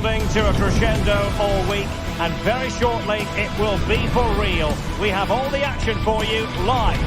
building to a crescendo all week, and very shortly it will be for real. We have all the action for you live.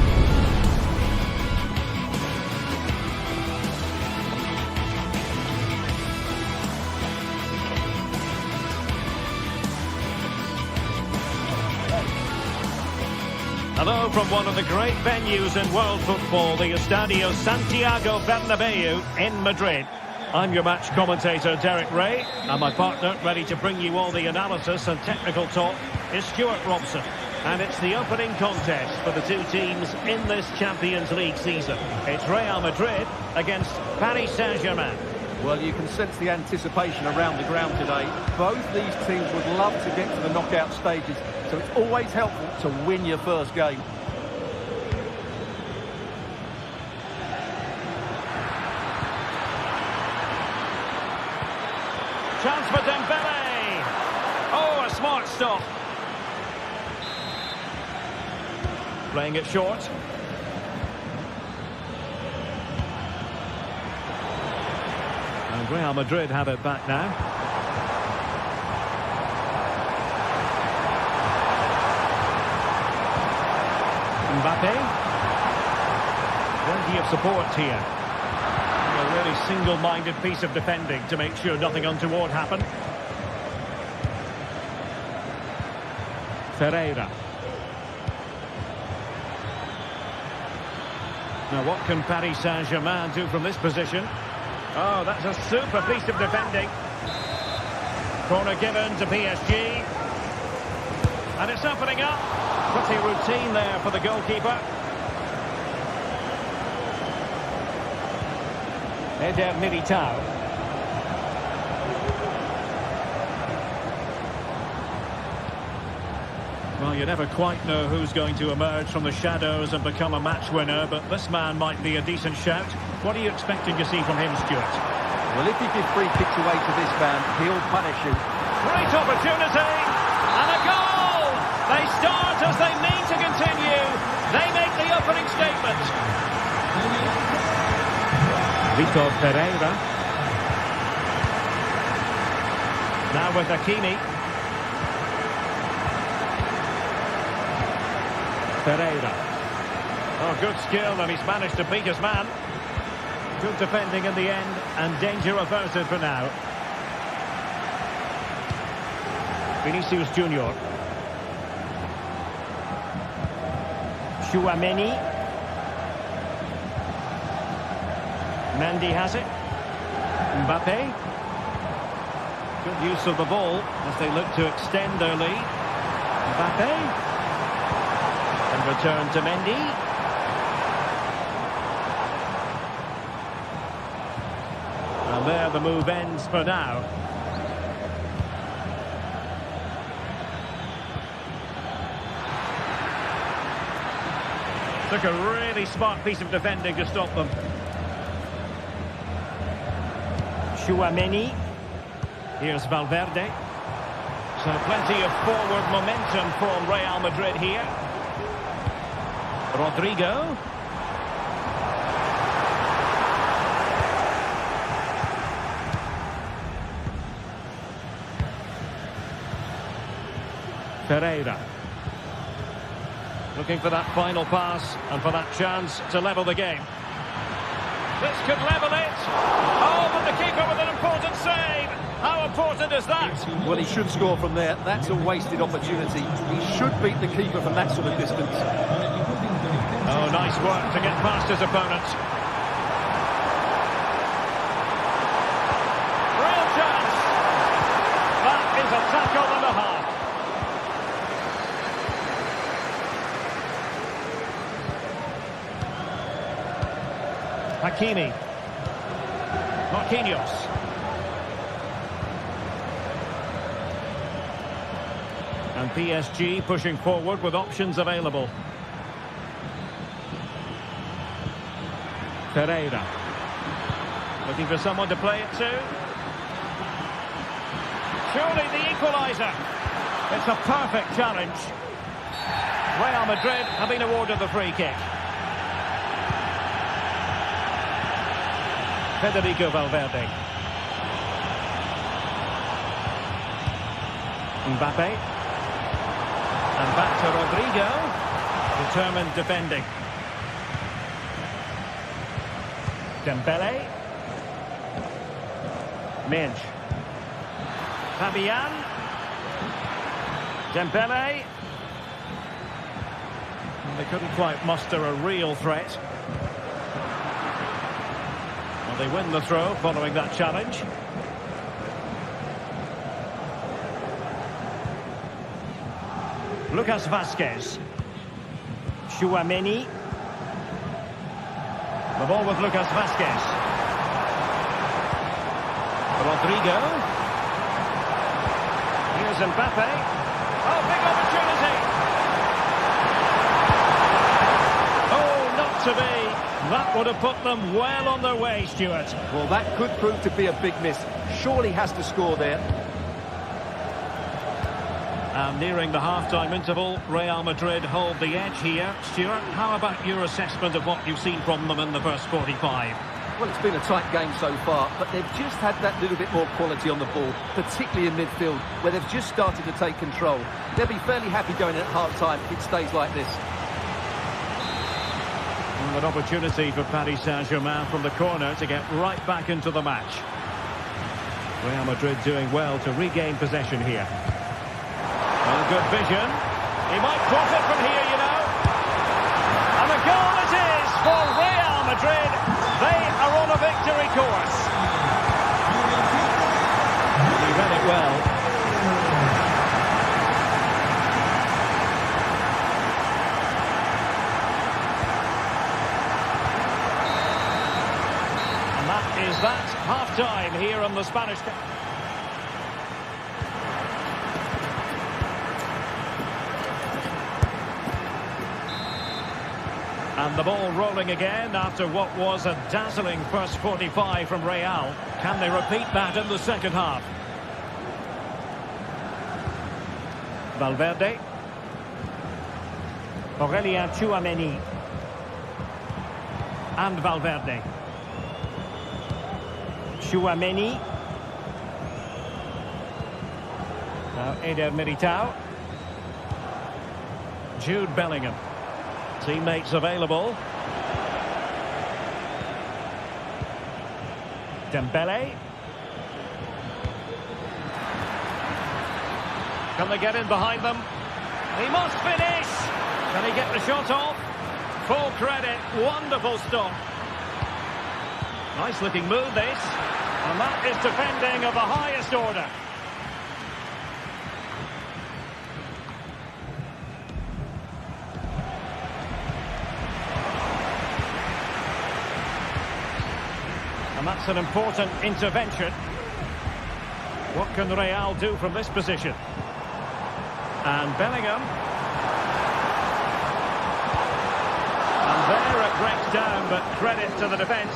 Hello from one of the great venues in world football, the Estadio Santiago Bernabeu in Madrid. I'm your match commentator, Derek Ray, and my partner, ready to bring you all the analysis and technical talk, is Stuart Robson. And it's the opening contest for the two teams in this Champions League season. It's Real Madrid against Paris Saint-Germain. Well, you can sense the anticipation around the ground today. Both these teams would love to get to the knockout stages, so it's always helpful to win your first game. Chance for Dembele. Oh, a smart stop. Playing it short. And Real Madrid have it back now. Mbappe. Plenty of support here. A really single-minded piece of defending to make sure nothing untoward happened. Ferreira. Now what can Paris Saint-Germain do from this position? Oh, that's a super piece of defending. Corner given to PSG. And it's opening up. Pretty routine there for the goalkeeper. Eder Militao. Well, you never quite know who's going to emerge from the shadows and become a match winner, but this man might be a decent shout. What are you expecting to see from him, Stuart? Well, if he gives free kicks away to this man, he'll punish him. Great opportunity! And a goal! They start as they mean to continue. They make the opening statement. Vitor Pereira. Now with Hakimi. Pereira. Oh, good skill, and he's managed to beat his man. Good defending in the end, and danger averted for now. Vinicius Junior. Chouameni. Mendy has it. Mbappe. Good use of the ball as they look to extend their lead. Mbappe. And return to Mendy. And there the move ends for now. Took a really smart piece of defending to stop them. Chouameni. Here's Valverde. So plenty of forward momentum from Real Madrid here. Rodrigo. Pereira. Looking for that final pass and for that chance to level the game. This could level it. Oh, but the keeper with an important save. How important is that? Well, he should score from there. That's a wasted opportunity. He should beat the keeper from that sort of distance. Oh, nice work to get past his opponent. Real chance. That is a tackle and a half. Hakimi. Marquinhos. And PSG pushing forward with options available. Pereira. Looking for someone to play it to. Surely the equaliser. It's a perfect challenge. Real Madrid have been awarded the free kick. Federico Valverde. Mbappe. And back to Rodrigo. Determined defending. Dembele. Minch. Fabian. Dembele. They couldn't quite muster a real threat. Well, they win the throw following that challenge. Lucas Vazquez. Tchouaméni. The ball with Lucas Vazquez. Rodrigo. Here's Mbappe. Oh, big opportunity. Oh, not to be. That would have put them well on their way, Stuart. Well, that could prove to be a big miss. Surely has to score there. And nearing the half-time interval, Real Madrid hold the edge here. Stuart, how about your assessment of what you've seen from them in the first 45? Well, it's been a tight game so far, but they've just had that little bit more quality on the ball, particularly in midfield, where they've just started to take control. They'll be fairly happy going at half-time if it stays like this. And an opportunity for Paris Saint-Germain from the corner to get right back into the match. Real Madrid doing well to regain possession here. Well, good vision. He might profit from here, you know. And a goal it is for Real Madrid. They are on a victory course. He read it well. And that is that. Half-time here on the Spanish... And the ball rolling again after what was a dazzling first 45 from Real. Can they repeat that in the second half? Valverde. Aurelien Tchouaméni. And Valverde. Tchouaméni. Now Eder Militao. Jude Bellingham. Teammates available. Dembele. Can they get in behind them? He must finish. Can he get the shot off? Full credit. Wonderful stop. Nice looking move this. And that is defending of the highest order. And that's an important intervention. What can Real do from this position? And Bellingham. And there it breaks down, but credit to the defence.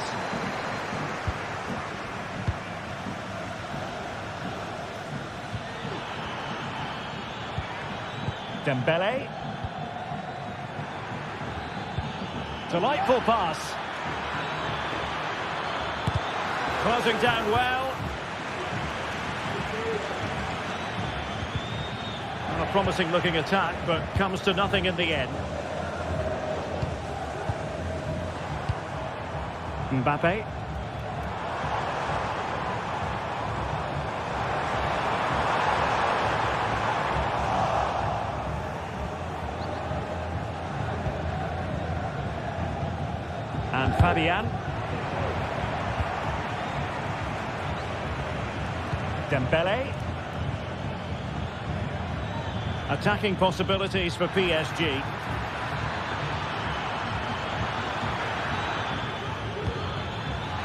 Dembele. Delightful pass. Closing down well. A promising looking attack, but comes to nothing in the end. Mbappe. And Fabian. Dembele. Attacking possibilities for PSG.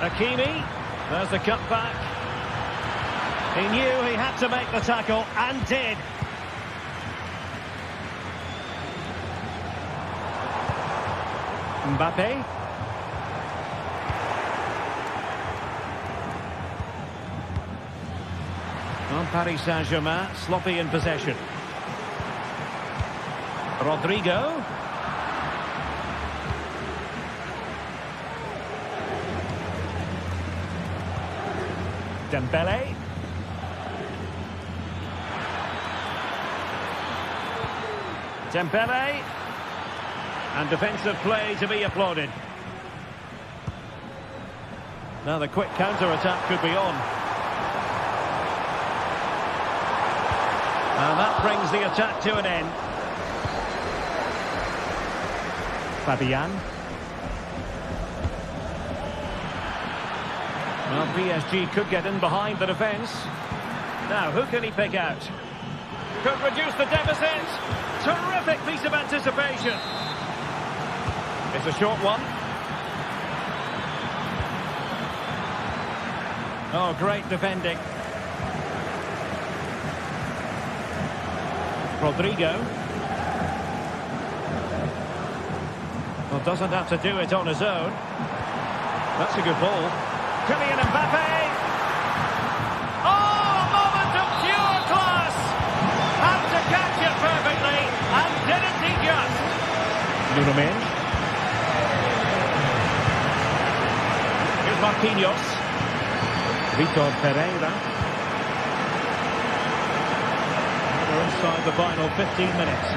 Hakimi. There's the cutback. He knew he had to make the tackle and did. Mbappe. On Paris Saint-Germain, sloppy in possession. Rodrigo. Dembele. Dembele. And defensive play to be applauded. Now the quick counter-attack could be on. And that brings the attack to an end. Fabian. Well, PSG could get in behind the defence. Now, who can he pick out? Could reduce the deficit. Terrific piece of anticipation. It's a short one. Oh, great defending. Rodrigo. Well, doesn't have to do it on his own. That's a good ball. Kylian Mbappe. Oh, moment of pure class. Had to catch it perfectly, and didn't he just? Nuno Mendes. Here's Marquinhos. Vitor Pereira. We're inside the final 15 minutes.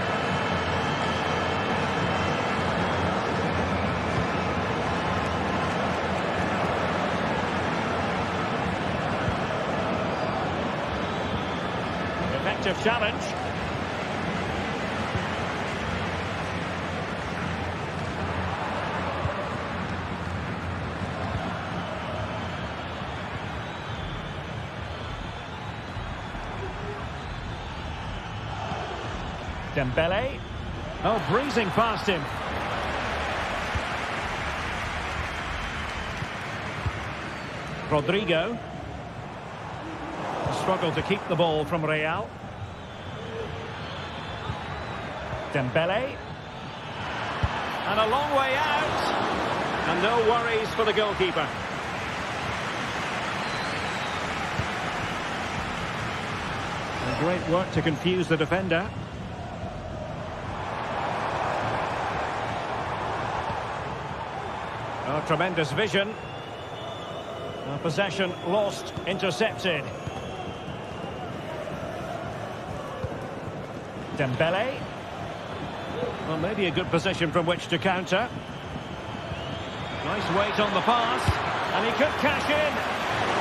Effective challenge. Dembele. Oh, breezing past him. Rodrigo. Struggled to keep the ball from Real. Dembele. And a long way out. And no worries for the goalkeeper. And great work to confuse the defender. Oh, tremendous vision. Possession lost, intercepted. Dembele. Well, maybe a good position from which to counter. Nice weight on the pass. And he could cash in.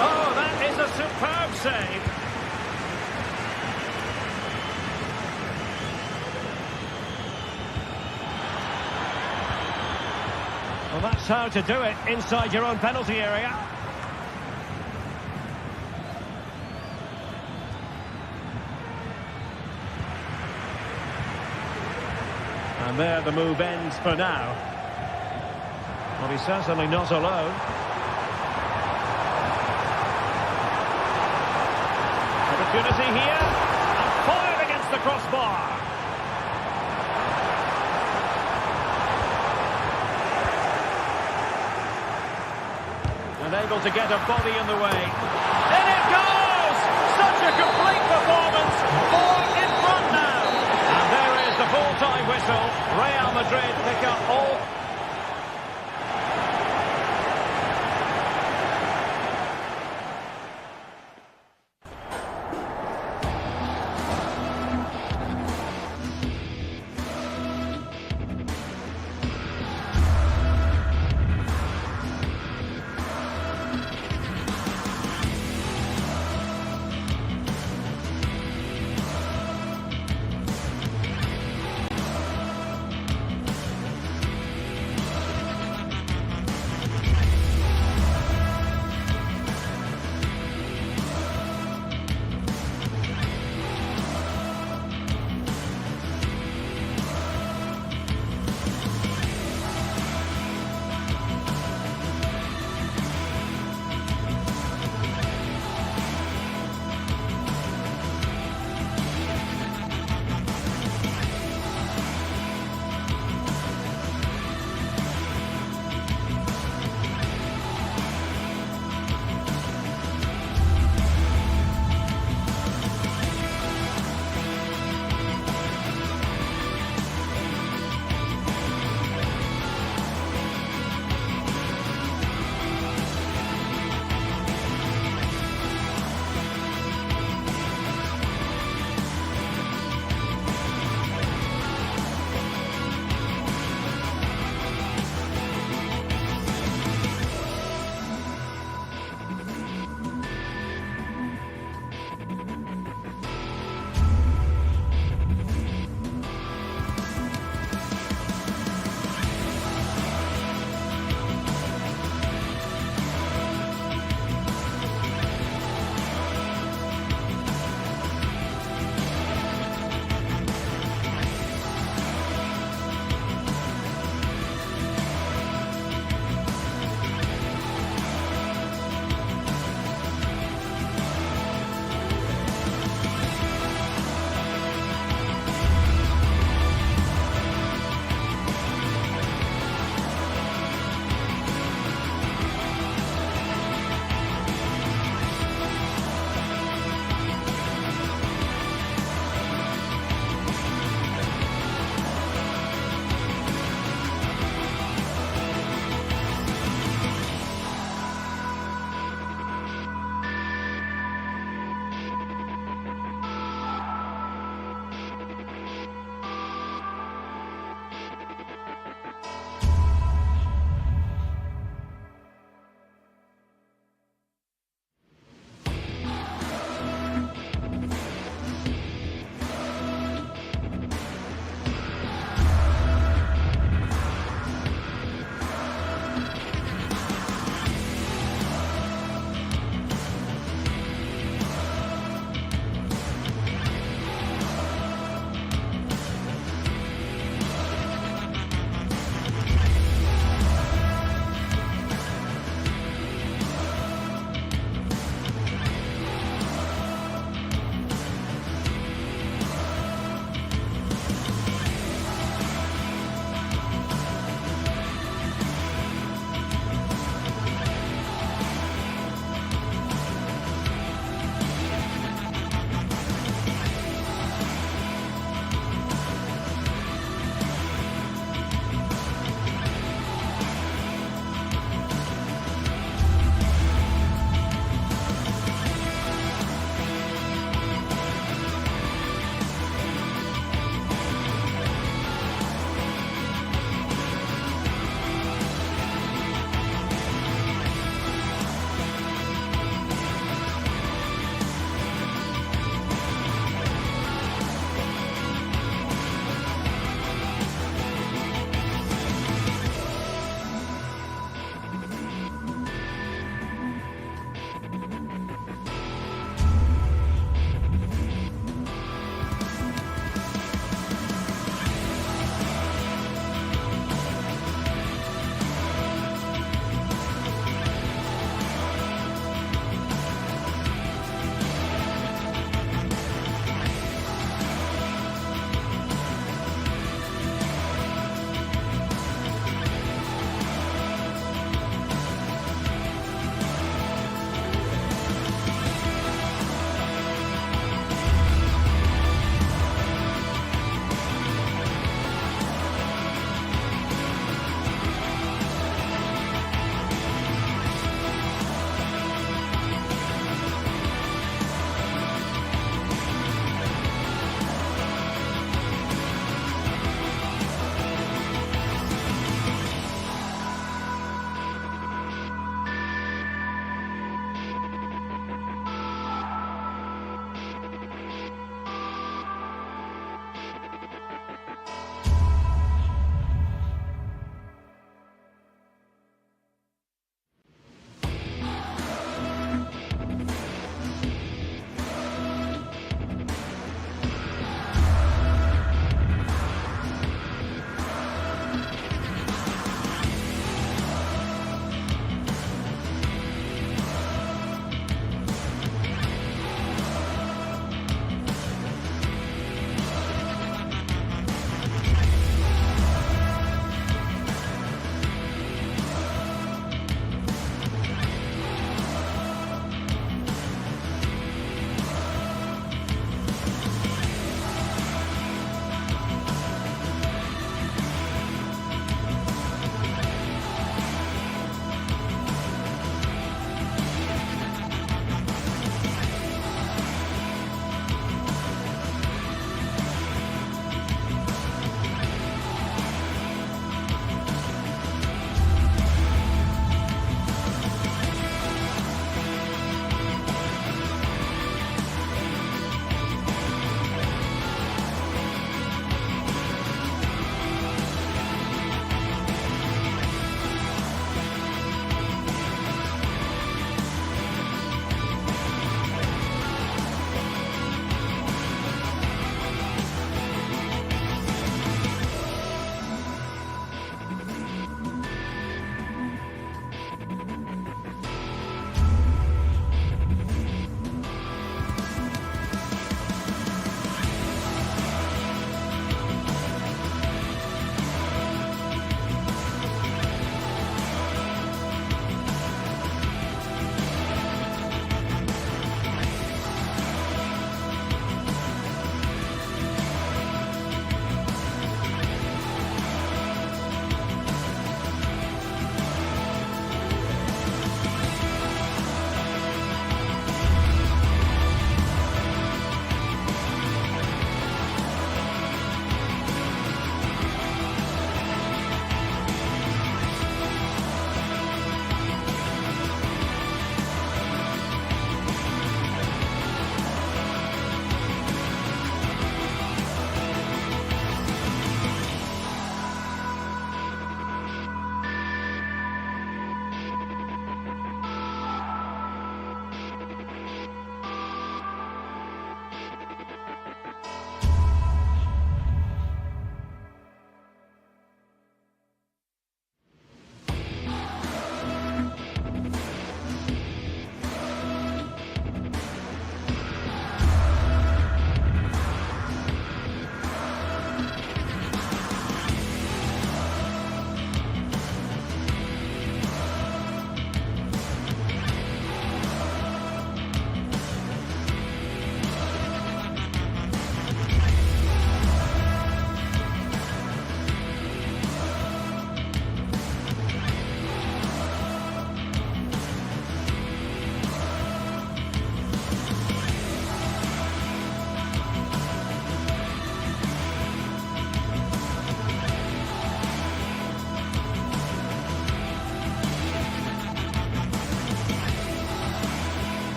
Oh, that is a superb save. Well, that's how to do it inside your own penalty area. And there the move ends for now. Well, he's certainly not alone. Opportunity here. And fired against the crossbar. Unable to get a body in the way. In it goes! Such a complete performance. 4 in front now. And there is the full-time whistle. Real Madrid pick up all.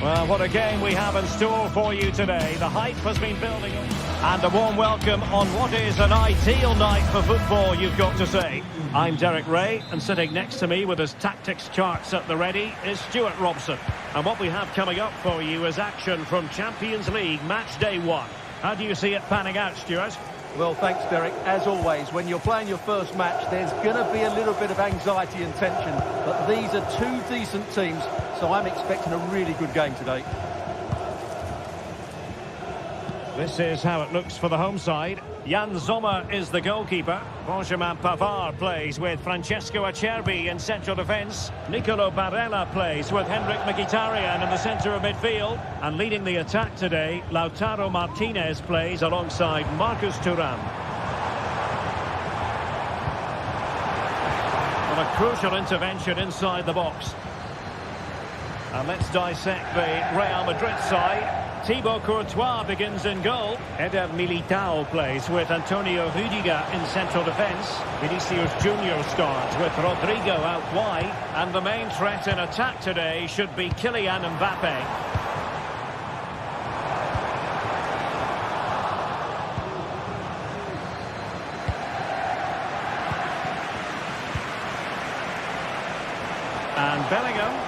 Well, what a game we have in store for you today. The hype has been building up. And a warm welcome on what is an ideal night for football, you've got to say. I'm Derek Ray, and sitting next to me with his tactics charts at the ready is Stuart Robson. And what we have coming up for you is action from Champions League Match Day 1. How do you see it panning out, Stuart? Well, thanks, Derek. As always, when you're playing your first match, there's going to be a little bit of anxiety and tension. But these are two decent teams, so I'm expecting a really good game today. This is how it looks for the home side. Jan Sommer is the goalkeeper. Benjamin Pavard plays with Francesco Acerbi in central defence. Nicolo Barella plays with Henrik Mkhitaryan in the centre of midfield. And leading the attack today, Lautaro Martinez plays alongside Marcus Thuram. Well, a crucial intervention inside the box. And let's dissect the Real Madrid side. Thibaut Courtois begins in goal. Eder Militao plays with Antonio Rüdiger in central defence. Vinicius Junior starts with Rodrigo out wide. And the main threat in attack today should be Kylian Mbappe. And Bellingham.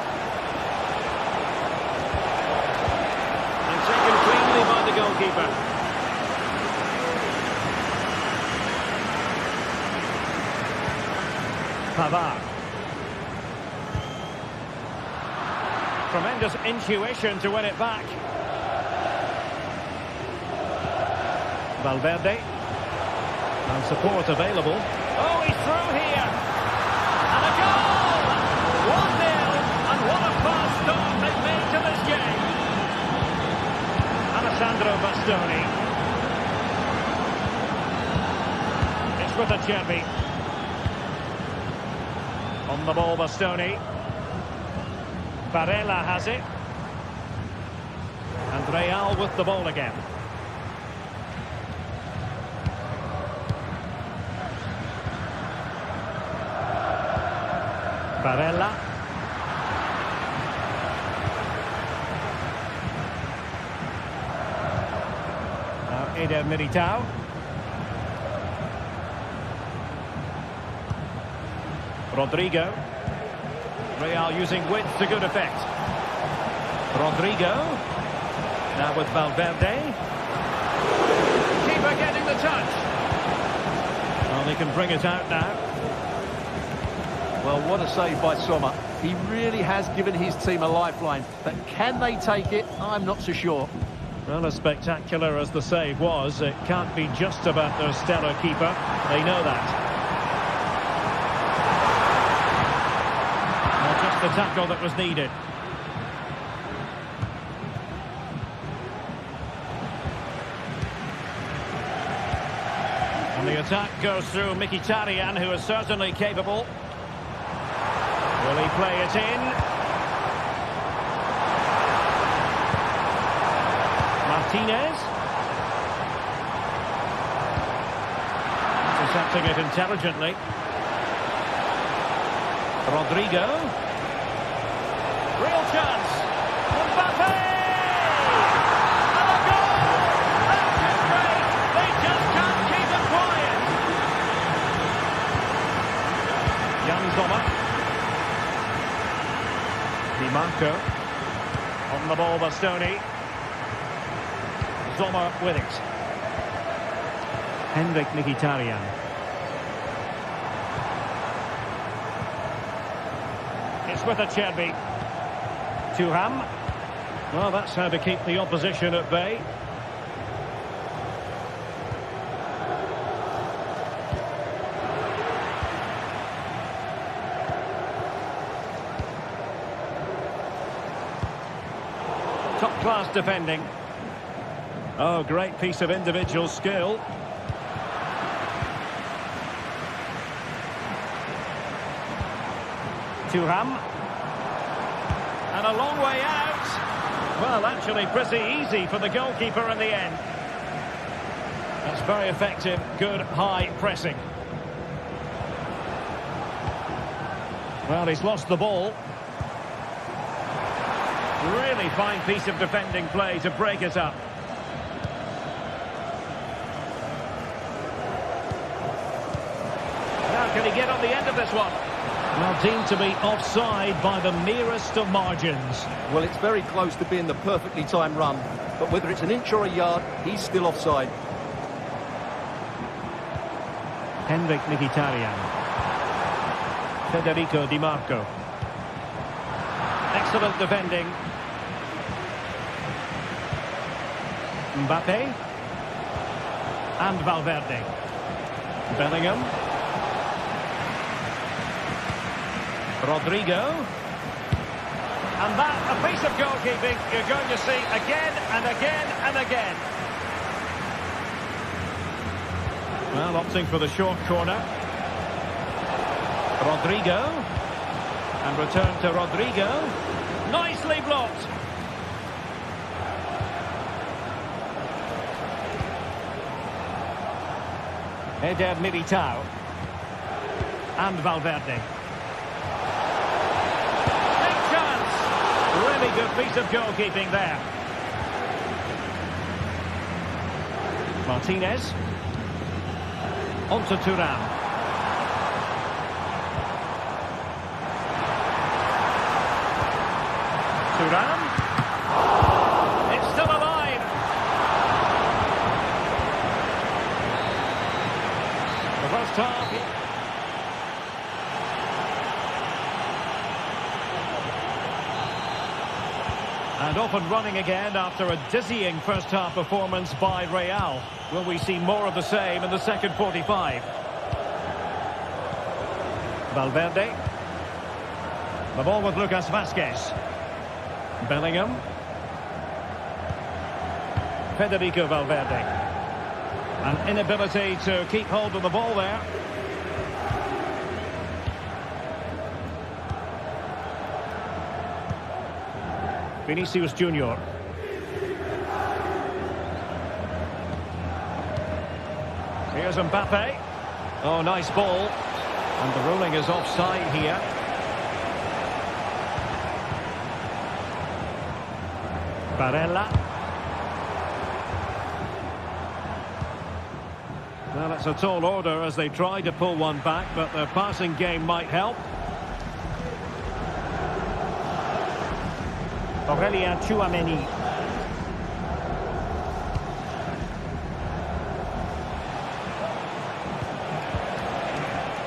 By the goalkeeper. Pavard. Tremendous intuition to win it back. Valverde. And support available. Oh, he's through here. And a goal! 1-0. And what a fast start they've made to this game. Sandro Bastoni. It's with Acerbi. On the ball, Bastoni. Barella has it. And Real with the ball again. Barella. Eder Militao. Rodrigo. Real using width to good effect. Rodrigo. Now with Valverde. Keeper getting the touch. Well, they can bring it out now. Well, what a save by Sommer. He really has given his team a lifeline. But can they take it? I'm not so sure. Well, as spectacular as the save was, it can't be just about their stellar keeper. They know that. Not just the tackle that was needed. And the attack goes through Mkhitaryan, who is certainly capable. Will he play it in? Martinez. Intercepting it intelligently. Rodrigo. Real chance. Mbappe! And a goal! That's just great! They just can't keep it quiet. Jan Sommer. Di Marco. On the ball, Bastoni. Sommer with it. Henrik Mkhitaryan. It's with Acerbi. Thuram. Well, that's how to keep the opposition at bay. Top-class defending. Oh, great piece of individual skill. Thuram. And a long way out. Well, actually pretty easy for the goalkeeper in the end. That's very effective, good high pressing. Well, he's lost the ball. Really fine piece of defending play to break it up. Now can he get on the end of this one? Well, deemed to be offside by the merest of margins. Well, it's very close to being the perfectly timed run, but whether it's an inch or a yard, he's still offside. Henrik Mkhitaryan. Federico Di Marco. Excellent defending. Mbappe. And Valverde. Bellingham. Rodrigo. And that, a piece of goalkeeping you're going to see again and again and again. Well, opting for the short corner. Rodrigo. And return to Rodrigo. Nicely blocked. Eder Militao. And Valverde. Really good piece of goalkeeping there. Martinez. On to Thuram. Thuram. It's still alive. The first half. And off and running again after a dizzying first-half performance by Real. Will we see more of the same in the second 45? Valverde. The ball with Lucas Vazquez. Bellingham. Federico Valverde. An inability to keep hold of the ball there. Vinicius Junior. Here's Mbappe. Oh, nice ball. And the ruling is offside here. Barella. Well, it's a tall order as they try to pull one back, but their passing game might help. Aurelien Tchouameni.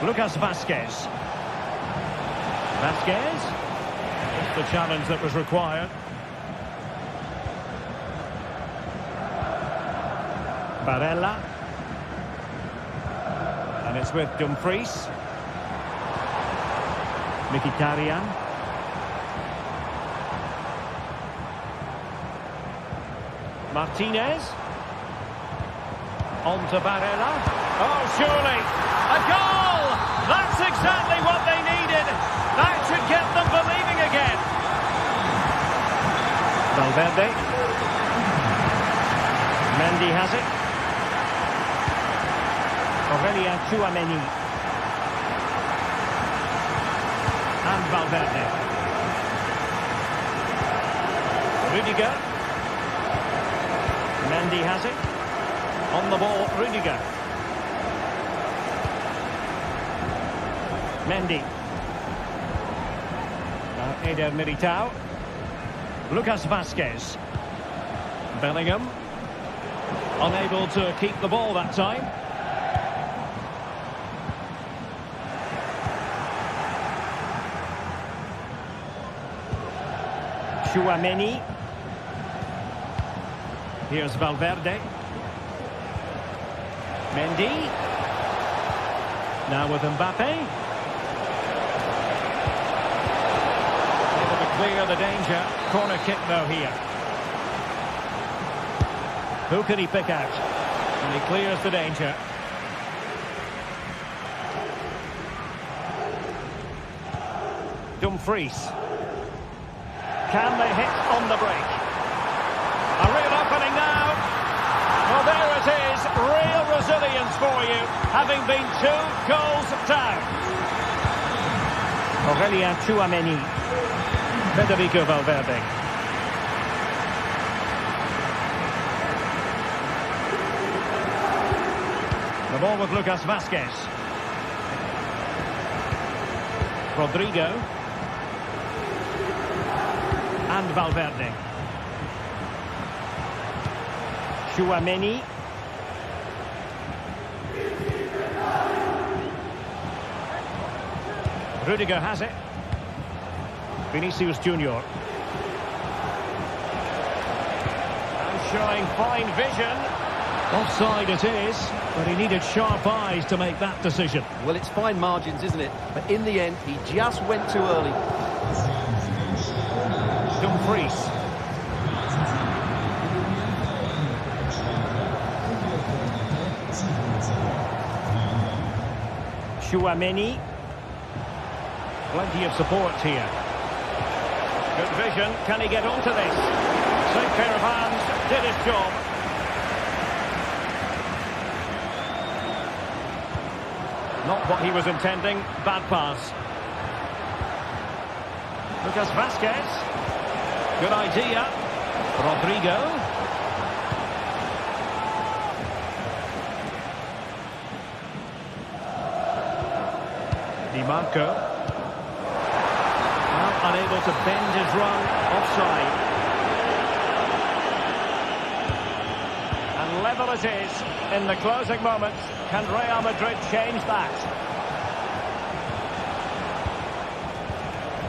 Lucas Vazquez. Vazquez. That's the challenge that was required. Barella. And it's with Dumfries. Mkhitaryan. Martinez. On to Barella. Oh, surely. A goal! That's exactly what they needed. That should get them believing again. Valverde. Mendy has it. Aurelien Tchouameni. And Valverde. Rudiger. Mendy has it. On the ball, Rudiger. Mendy. Now Eder Militao. Lucas Vazquez. Bellingham. Unable to keep the ball that time. Tchouameni. Here's Valverde. Mendy. Now with Mbappe. Able to clear the danger. Corner kick though here. Who can he pick out? And he clears the danger. Dumfries. Can they hit on the break? A real opening now. Well, there it is. Real resilience for you, having been 2 goals down. Aurelien Tchouameni. Federico Valverde. The ball with Lucas Vazquez. Rodrigo. And Valverde. Tchouaméni. Rudiger has it. Vinicius Junior. And showing fine vision. Offside it is, but he needed sharp eyes to make that decision. Well, it's fine margins, isn't it? But in the end, he just went too early. Dumfries. Tchouaméni. Plenty of support here. Good vision. Can he get onto this? Safe pair of hands. Did his job. Not what he was intending. Bad pass. Lucas Vazquez. Good idea. Rodrigo. Di Marco. Well, unable to bend his run. Offside. And level it is in the closing moments. Can Real Madrid change that?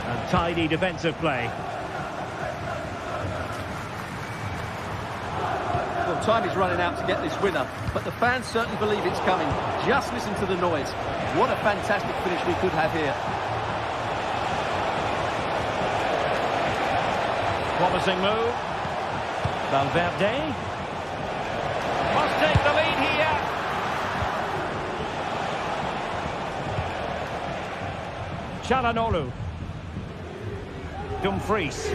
And tidy defensive play. Well, time is running out to get this winner, but the fans certainly believe it's coming. Just listen to the noise. What a fantastic finish we could have here. Promising move. Valverde. Must take the lead here. Çalhanoğlu. Dumfries.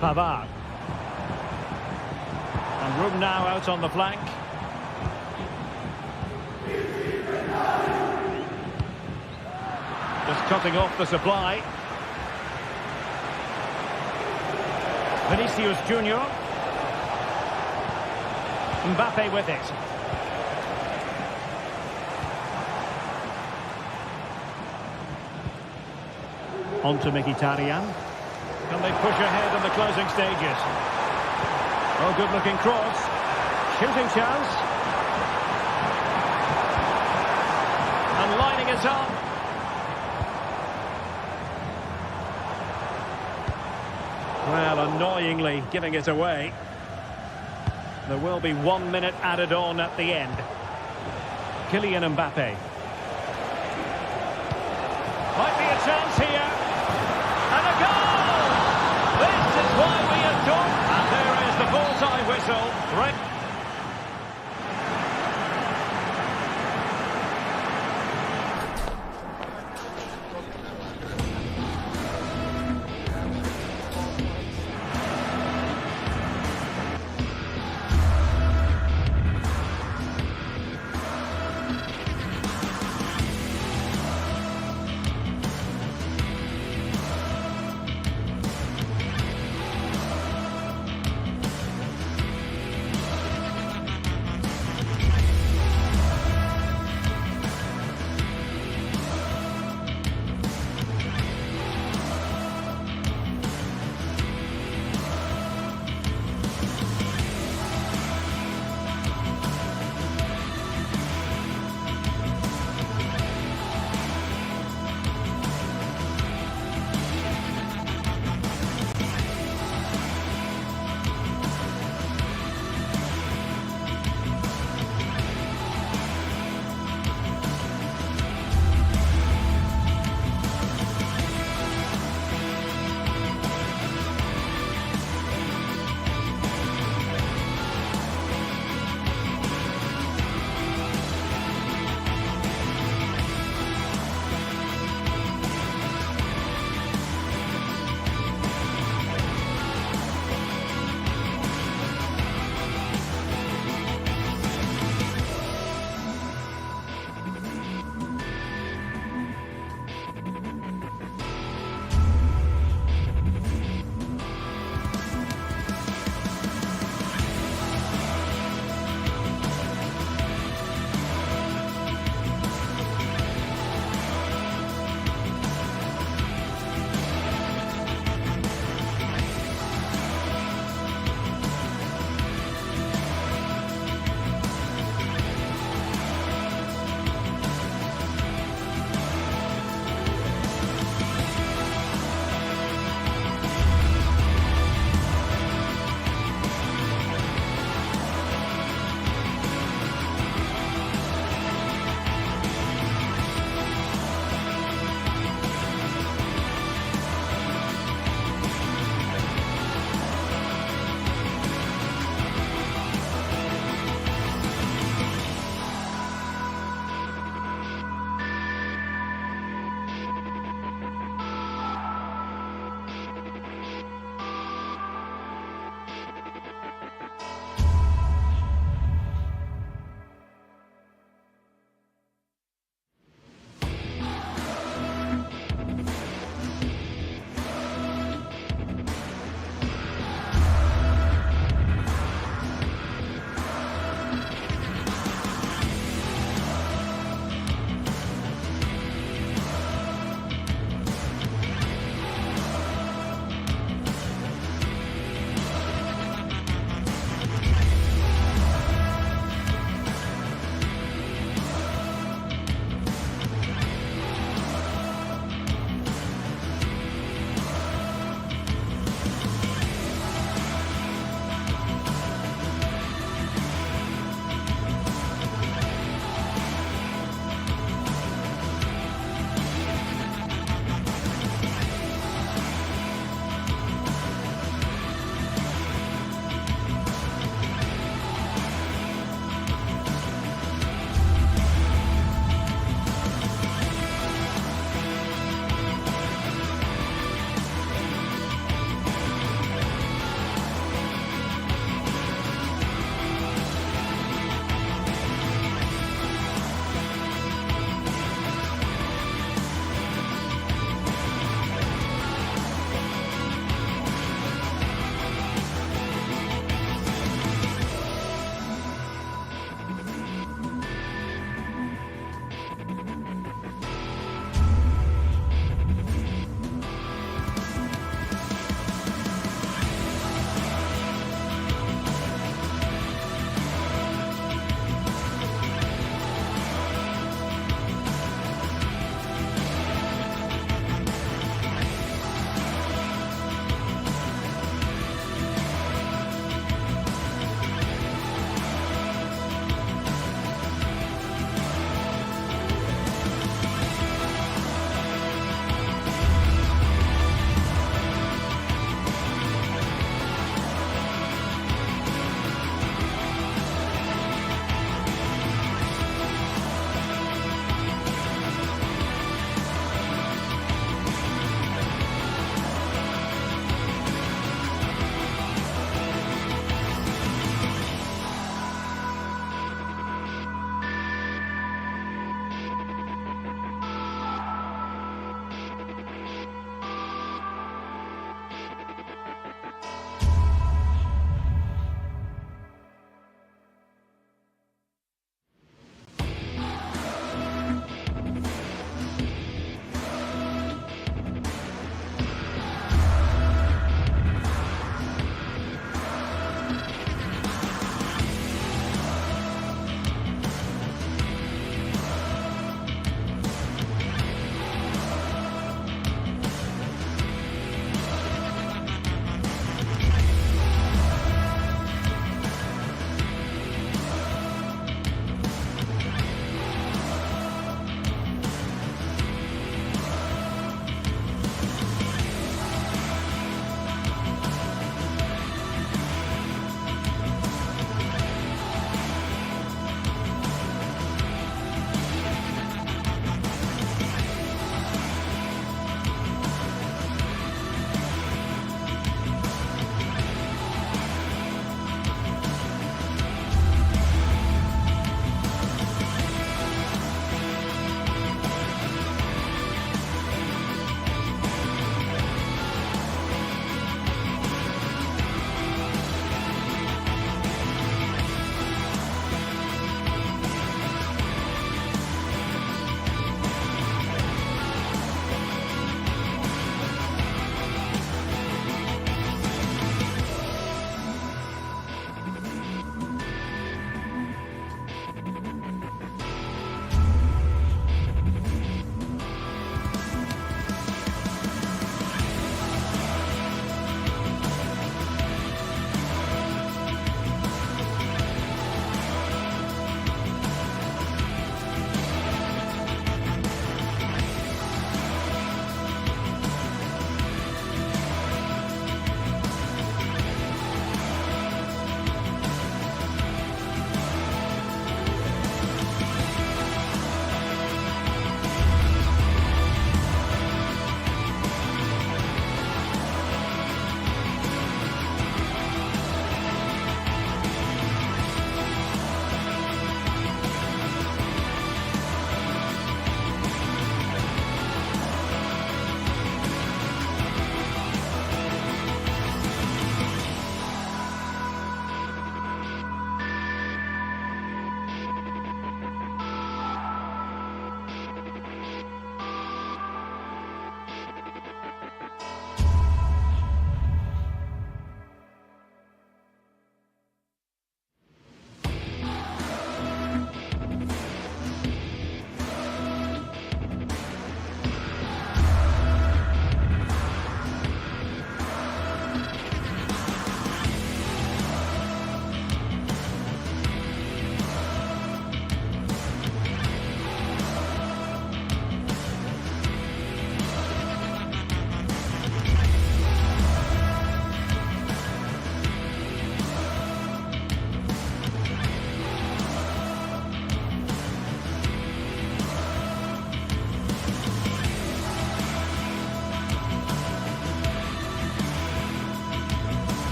Pavard. And room now out on the flank. Just cutting off the supply. Vinicius Junior. Mbappe with it. On to Mkhitaryan. Can they push ahead in the closing stages? Oh, good-looking cross. Shooting chance. And lining it up. Well, annoyingly giving it away. There will be 1 minute added on at the end. Kylian Mbappe. Might be a chance here. And a goal! This is why we adore. And there is the full-time whistle. Right.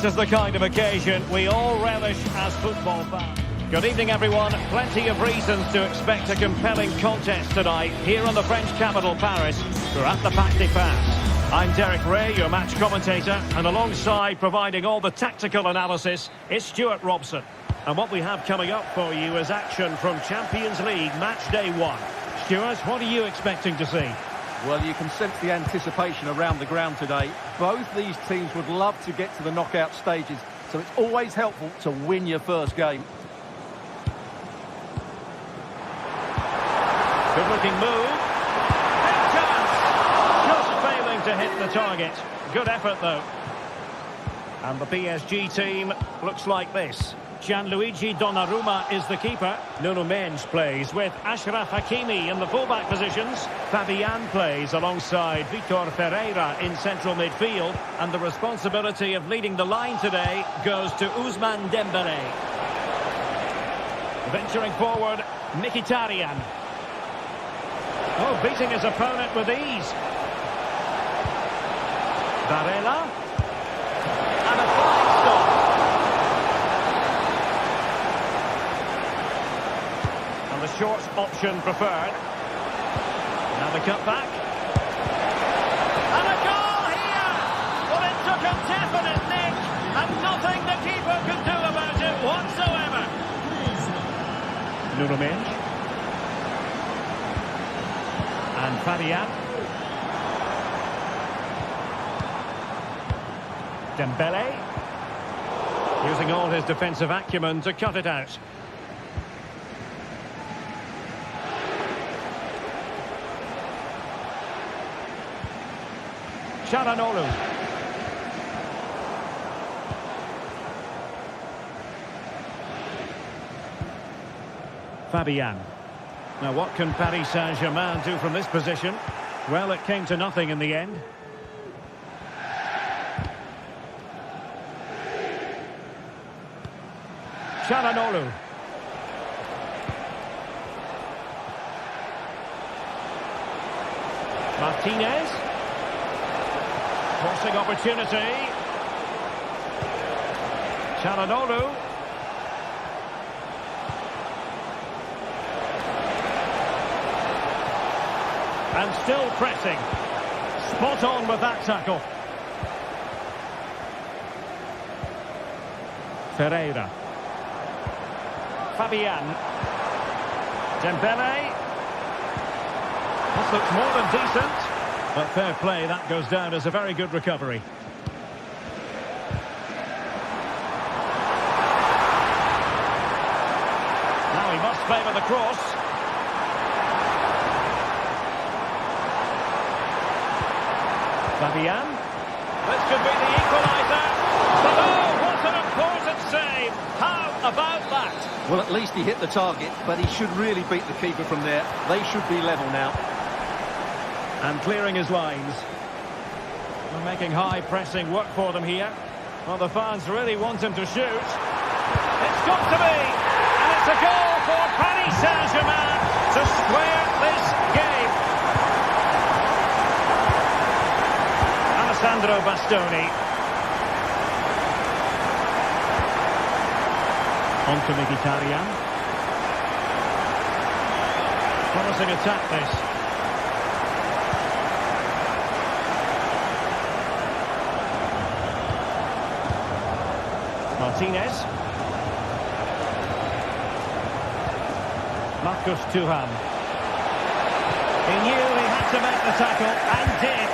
This is the kind of occasion we all relish as football fans. Good evening, everyone. Plenty of reasons to expect a compelling contest tonight here in the French capital, Paris. We're at the Parc des Princes. I'm Derek Ray, your match commentator, and alongside providing all the tactical analysis is Stuart Robson. And what we have coming up for you is action from Champions League match day 1. Stuart, what are you expecting to see? Well, you can sense the anticipation around the ground today. Both these teams would love to get to the knockout stages, so it's always helpful to win your first game. Good-looking move. Big chance! Just failing to hit the target. Good effort, though. And the PSG team looks like this. Gianluigi Donnarumma is the keeper. Nuno Mendes plays with Achraf Hakimi in the fullback positions. Fabian plays alongside Vitor Ferreira in central midfield. And the responsibility of leading the line today goes to Ousmane Dembélé. Venturing forward, Mkhitaryan. Oh, beating his opponent with ease. Barella. And a flying stop. And the short option preferred. Now the cut back. And a goal here! Well, it took a definite nick, and nothing the keeper could do about it whatsoever. Nuno Mendes. And Fabian. Dembélé. Using all his defensive acumen to cut it out. Çalhanoğlu. Fabian. Now, what can Paris Saint-Germain do from this position? Well, it came to nothing in the end. Çalhanoğlu. Martinez. Crossing opportunity. Çalhanoğlu. And still pressing. Spot on with that tackle. Ferreira. Fabian. Dembélé. This looks more than decent. But fair play, that goes down as a very good recovery. Now he must favour the cross. Fabian. This could be the equaliser. But oh, what an important save. How about that? Well, at least he hit the target, but he should really beat the keeper from there. They should be level now. And clearing his lines. We're making high pressing work for them here. Well, the fans really want him to shoot. It's got to be. And it's a goal for Paris Saint-Germain to square this game. Alessandro Bastoni. On to Mkhitaryan. Promising attack this. Martinez. Marcus Thuram. He knew he had to make the tackle and did.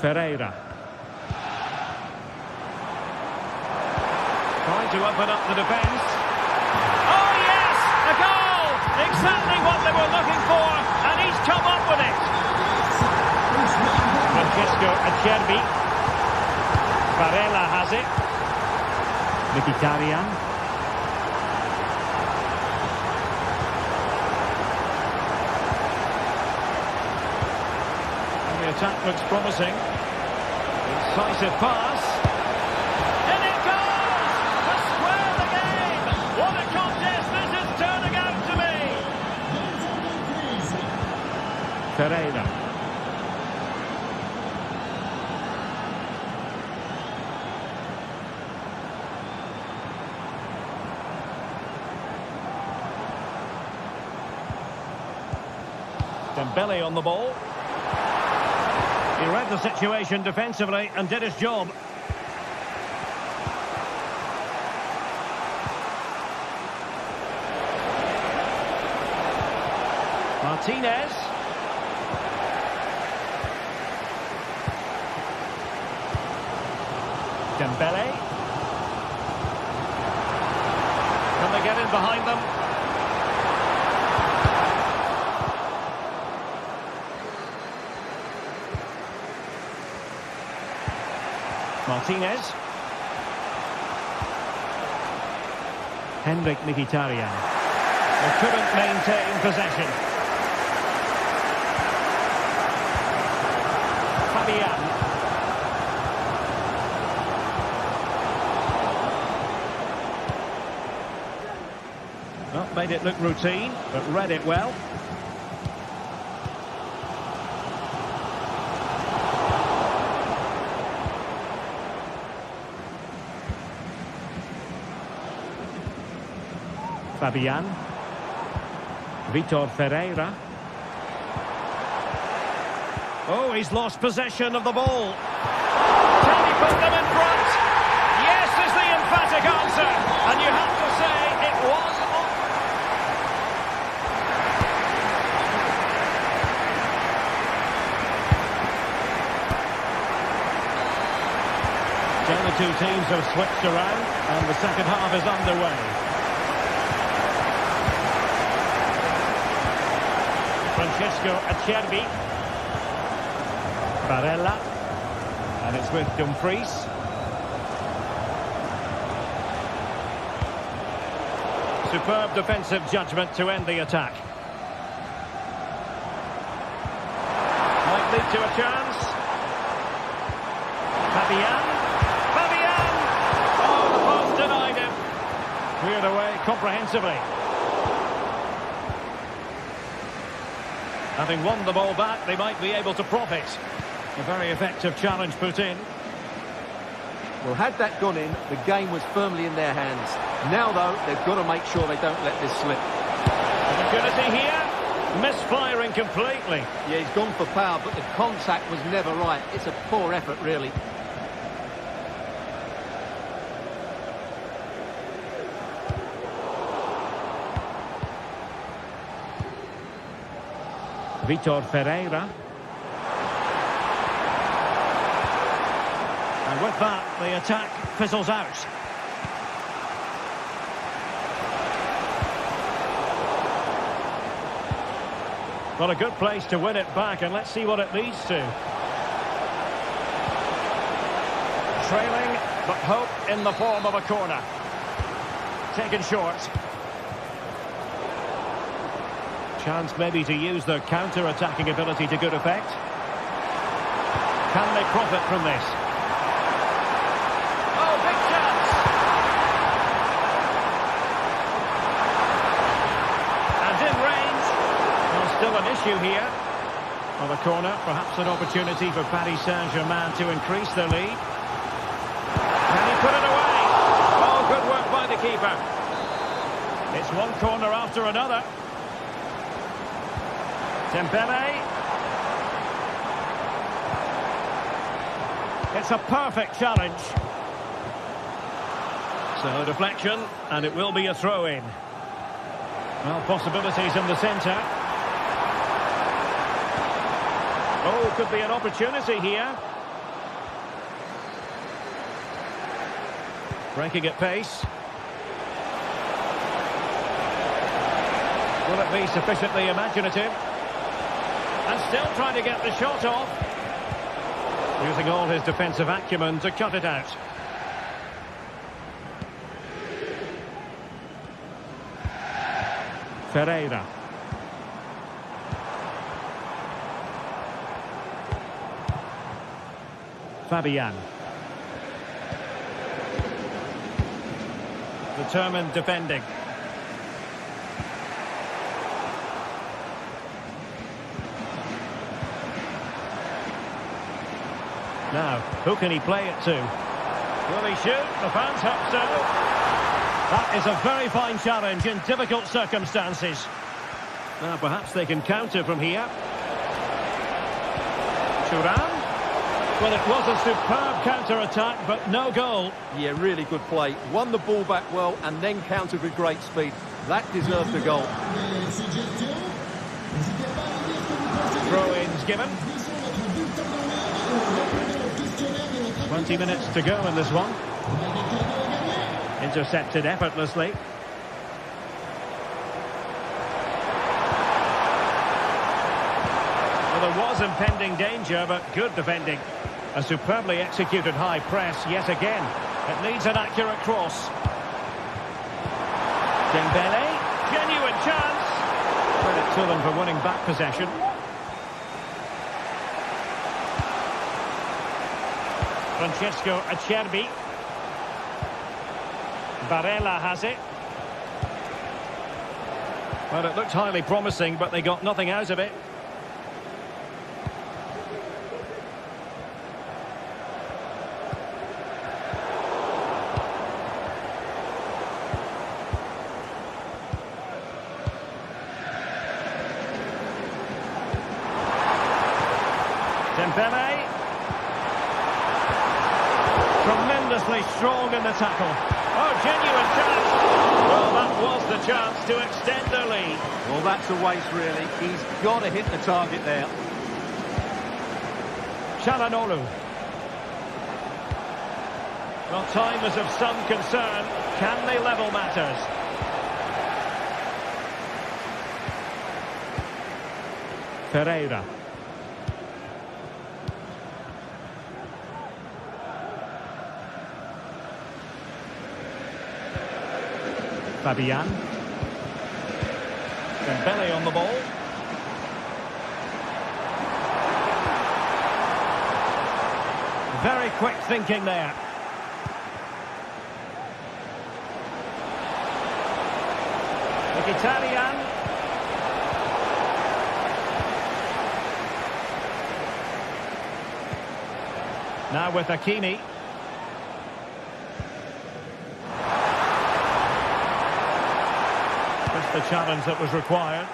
Ferreira. Trying to open up the defence. Oh yes! A goal! Exactly what they were looking for, and he's come up with it. Francesco Acerbi. Barella has it. Mkhitaryan. And the attack looks promising. Decisive pass. And it goes! To square the game! What a contest this Ferreira. Dembele on the ball. He read the situation defensively and did his job. Martinez. Dembele. Can they get in behind them? Martinez. Henrik Mkhitaryan. They couldn't maintain possession. Fabian. Well, made it look routine, but read it well. Fabian. Vitor Ferreira. Oh, he's lost possession of the ball. Can he put them in front? Yes is the emphatic answer. And you have to say it was on. So the two teams have switched around and the second half is underway. Francesco Acerbi. Barella. And it's with Dumfries. Superb defensive judgment to end the attack. Might lead to a chance. Fabian. Fabian! Oh, the post denied him. Cleared away comprehensively. Having won the ball back, they might be able to profit. A very effective challenge put in. Well, had that gone in, the game was firmly in their hands. Now, though, they've got to make sure they don't let this slip. Opportunity here. Misfiring completely. Yeah, he's gone for power, but the contact was never right. It's a poor effort, really. Vitor Ferreira. And with that, the attack fizzles out. Well, a good place to win it back, and let's see what it leads to. Trailing, but hope in the form of a corner. Taken short. Chance maybe to use their counter-attacking ability to good effect. Can they profit from this? Oh, big chance! And in range. Well, still an issue here. On the corner, perhaps an opportunity for Paris Saint-Germain to increase their lead. Can he put it away? Oh, good work by the keeper. It's one corner after another. Dembele. It's a perfect challenge. So deflection, and it will be a throw-in. Well, possibilities in the centre. Oh, could be an opportunity here. Breaking at pace. Will it be sufficiently imaginative? And still trying to get the shot off. Using all his defensive acumen to cut it out. Ferreira. Fabian. Determined defending. Now, who can he play it to? Will he shoot? The fans hope so. That is a very fine challenge in difficult circumstances. Now, perhaps they can counter from here. Thuram. Well, it was a superb counter-attack, but no goal. Yeah, really good play. Won the ball back well and then countered with great speed. That deserved a goal. Throw-ins given. 20 minutes to go in this one. Intercepted effortlessly. Well, there was impending danger, but good defending. A superbly executed high press yet again. It needs an accurate cross. Dembele, genuine chance. Credit to them for winning back possession. Francesco Acerbi. Barella has it. Well, it looked highly promising, but they got nothing out of it. Dembele. Tremendously strong in the tackle. Oh, genuine chance. Well, that was the chance to extend their lead. Well, that's a waste, really. He's got to hit the target there. Çalhanoğlu. Well, time is of some concern. Can they level matters? Pereira. Fabian. Dembele on the ball. Very quick thinking there. Mkhitaryan. Now with Hakimi. Just the challenge that was required.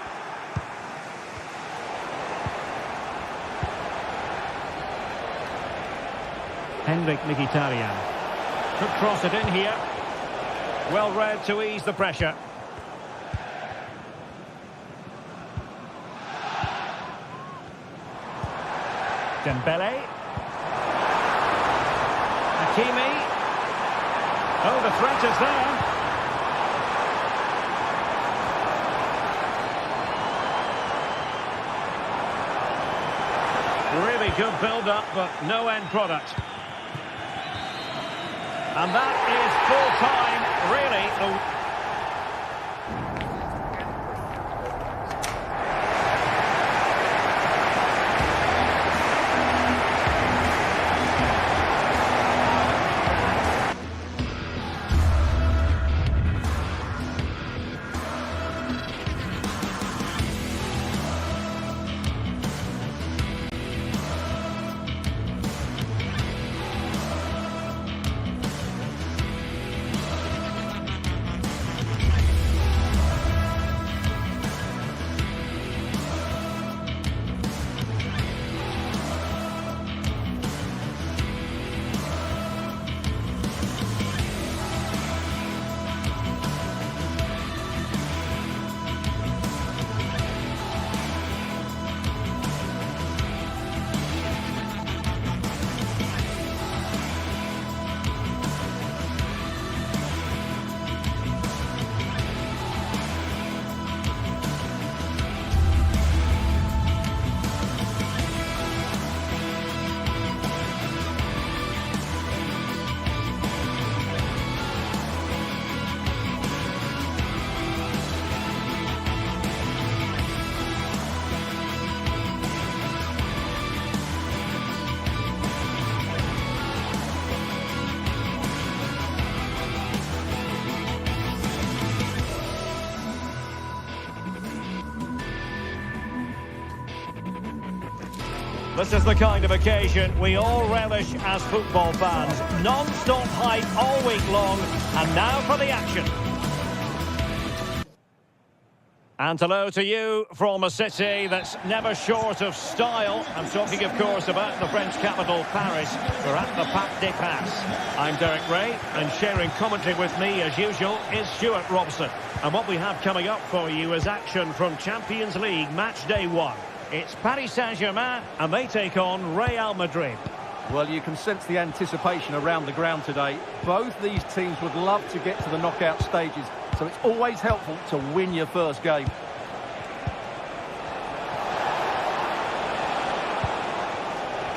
Henrik Mkhitaryan. Could cross it in here. Well read to ease the pressure. Dembele. Hakimi. Oh, the threat is there. Really good build-up, but no end product. And that is full-time, really. This is the kind of occasion we all relish as football fans. Non-stop hype all week long, and now for the action. And hello to you from a city that's never short of style. I'm talking, of course, about the French capital, Paris. We're at the Parc des Princes. I'm Derek Ray, and sharing commentary with me, as usual, is Stuart Robson. And what we have coming up for you is action from Champions League Match Day 1. It's Paris Saint-Germain, and they take on Real Madrid. Well, you can sense the anticipation around the ground today. Both these teams would love to get to the knockout stages, so it's always helpful to win your first game.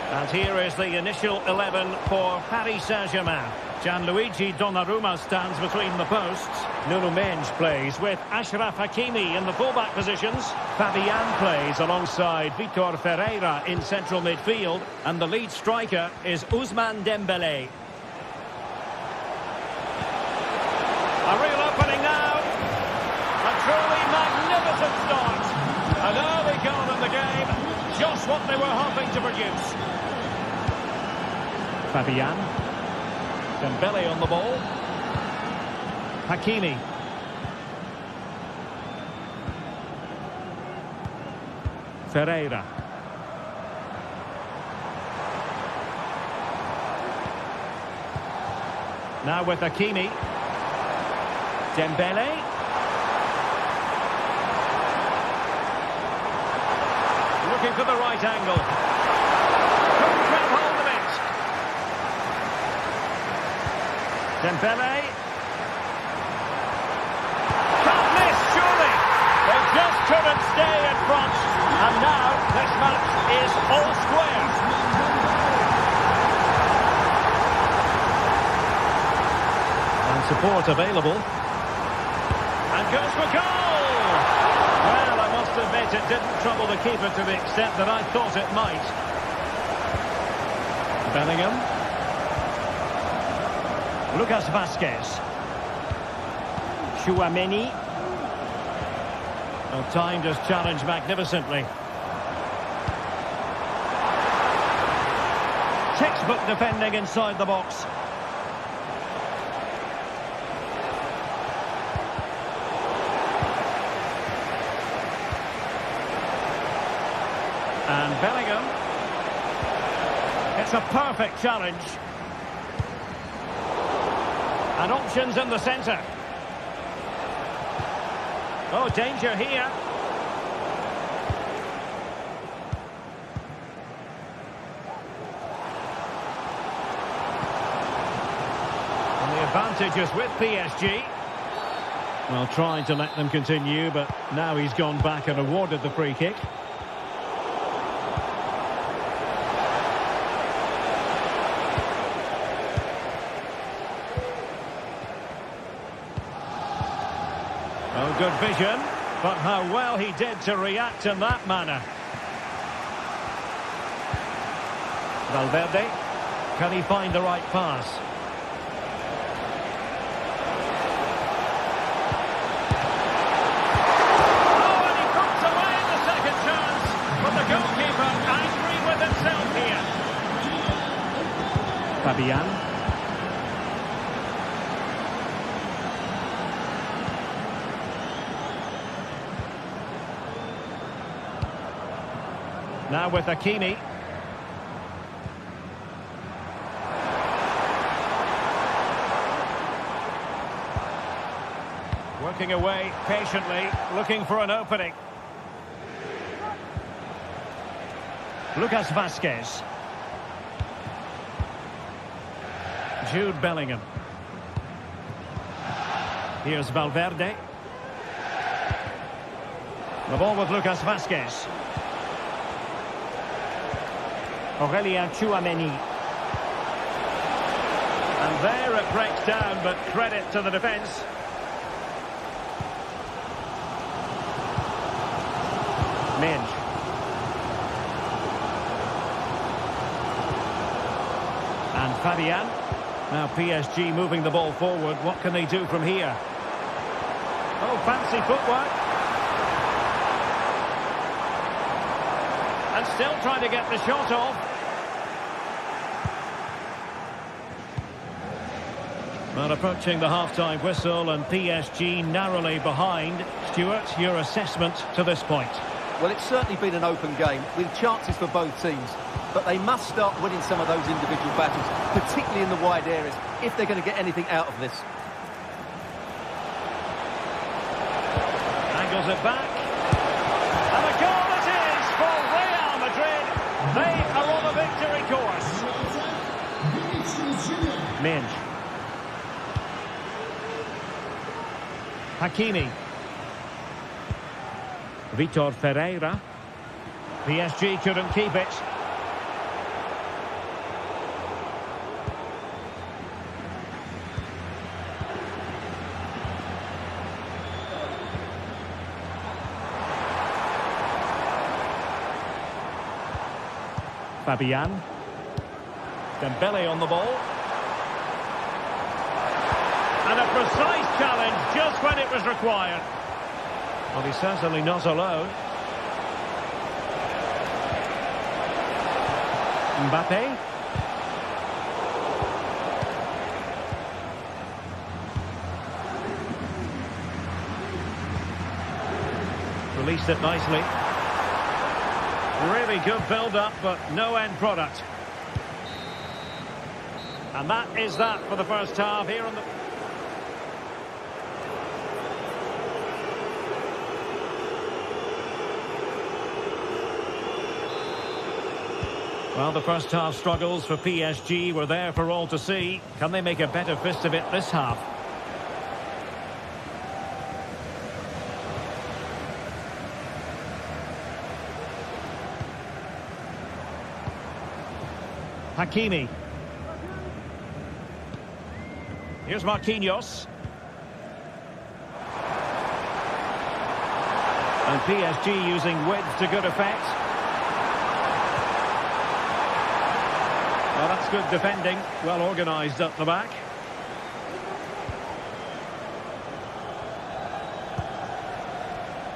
And here is the initial 11 for Paris Saint-Germain. Gianluigi Donnarumma stands between the posts. Nuno Mendes plays with Achraf Hakimi in the fullback positions. Fabian plays alongside Vitor Ferreira in central midfield. And the lead striker is Ousmane Dembélé. A real opening now. A truly magnificent start. An early goal in the game. Just what they were hoping to produce. Fabian. Dembélé on the ball. Hakimi. Ferreira. Now with Hakimi. Dembélé. Looking for the right angle. Couldn't grab hold of it. Dembélé. Can't miss, surely. They just couldn't stay in front. And now this match is all square. And support available. And goes for goal! Well, I must admit it didn't trouble the keeper to the extent that I thought it might. Bellingham. Lucas Vazquez. Chouameni. Well, timed his challenge magnificently. Textbook defending inside the box. And Bellingham. It's a perfect challenge. And options in the centre. Oh, danger here. And the advantage is with PSG. Well, trying to let them continue, but now he's gone back and awarded the free kick. Oh, good vision, but how well he did to react in that manner. Valverde, can he find the right pass? Oh, and he puts away the second chance, but the goalkeeper angry with himself here. Fabian. Now with Hakimi. Working away patiently, looking for an opening. Lucas Vazquez. Jude Bellingham. Here's Valverde. The ball with Lucas Vazquez. Aurelien Chouameni. And there it breaks down, but credit to the defence. Mendes. And Fabian. Now PSG moving the ball forward. What can they do from here? Oh, fancy footwork. And Still trying to get the shot off. Well, approaching the half-time whistle and PSG narrowly behind. Stuart, your assessment to this point? Well, it's certainly been an open game with chances for both teams. But they must start winning some of those individual battles, particularly in the wide areas, if they're going to get anything out of this. Angles it back. And a goal it is for Real Madrid. They are on a victory course. Minge. Hakimi. Vitor Ferreira. PSG couldn't keep it. Fabian. Dembele on the ball. And a precise challenge just when it was required. Well, he's certainly not alone. Mbappe. Released it nicely. Really good build-up, but no end product. And that is that for the first half here on the... Well, the first half struggles for PSG were there for all to see. Can they make a better fist of it this half? Hakimi. Here's Marquinhos. And PSG using width to good effect. Well, that's good defending. Well organised up the back.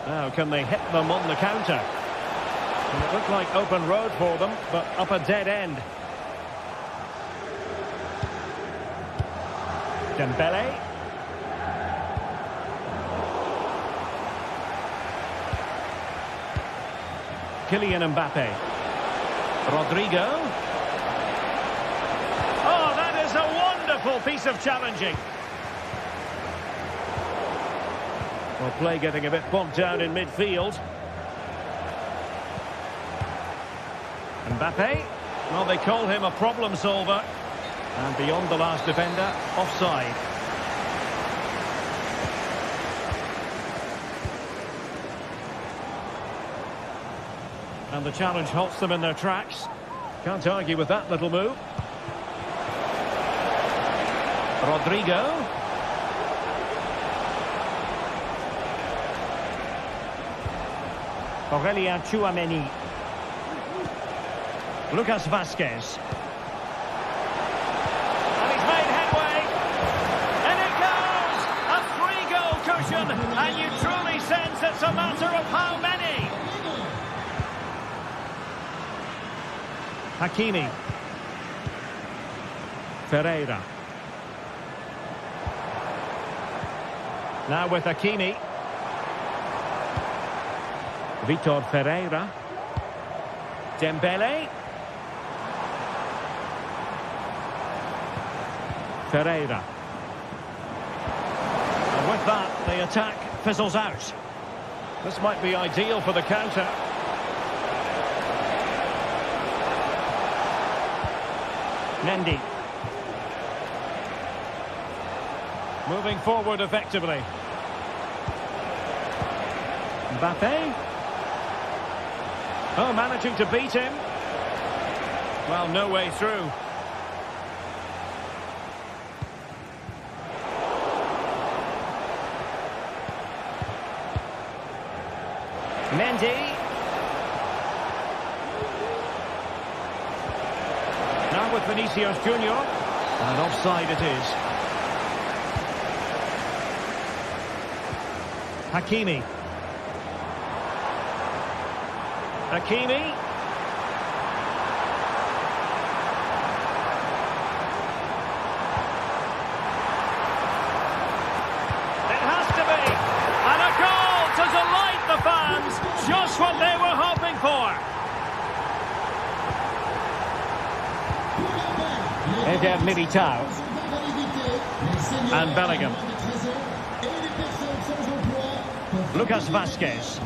Now, can they hit them on the counter? And it looked like open road for them, but up a dead end. Dembele. Kylian Mbappe. Rodrigo. Oh, that is a wonderful piece of challenging. Well, play getting a bit bogged down in midfield. Mbappe. Well, they call him a problem solver. And beyond the last defender, offside. And the challenge halts them in their tracks. Can't argue with that little move. Rodrigo. Aurelien Tchouameni. Lucas Vazquez. And you truly sense it's a matter of how many. Hakimi. Ferreira. Now with Hakimi. Vitor Ferreira. Dembele. Ferreira. With that, the attack fizzles out. This might be ideal for the counter. Mendy. Moving forward effectively. Mbappe. Oh, managing to beat him. Well, no way through. Mendy. Now with Vinicius Junior. And offside it is. Hakimi. Hakimi. Eder Militao. And Bellingham. Lucas Vazquez.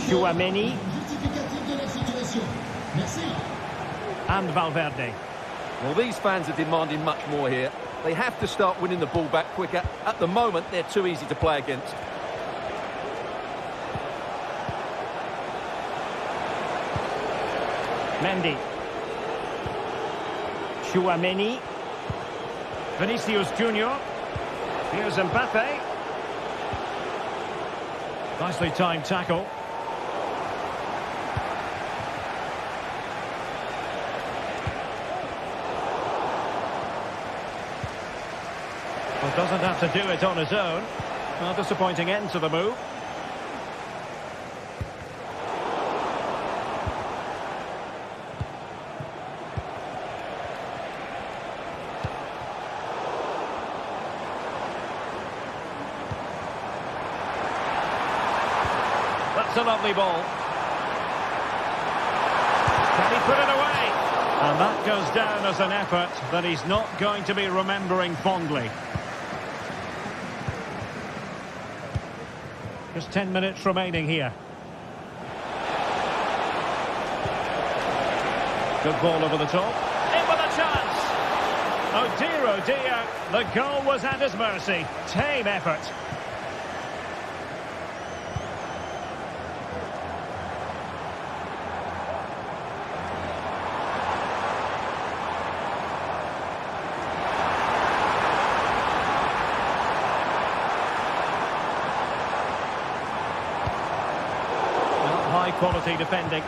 Chouameni. And Valverde. Well, these fans are demanding much more here. They have to start winning the ball back quicker. At the moment, they're too easy to play against. Mendy. Chouameni. Vinicius Junior. Here's Mbappe. Nicely timed tackle. Well, doesn't have to do it on his own. Well, disappointing end to the move. That's a lovely ball. Can he put it away? And that goes down as an effort that he's not going to be remembering fondly. Just 10 minutes remaining here. Good ball over the top. In with a chance! Oh dear, the goal was at his mercy. Tame effort. High quality defending.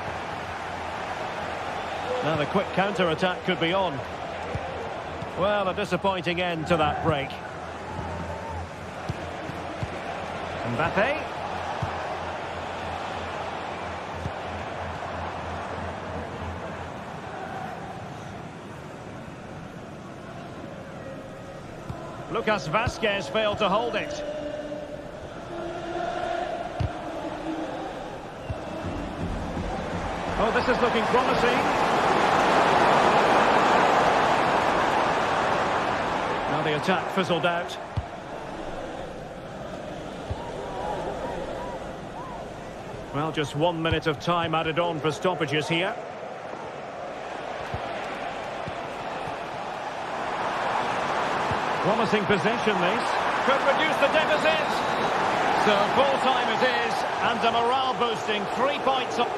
Now the quick counter-attack could be on. Well, a disappointing end to that break. Mbappe. Lucas Vazquez failed to hold it. Oh, this is looking promising. Now the attack fizzled out. Well, just 1 minute of time added on for stoppages here. Promising possession, this. Could reduce the deficit. So full time it is, and a morale boosting 3 points up.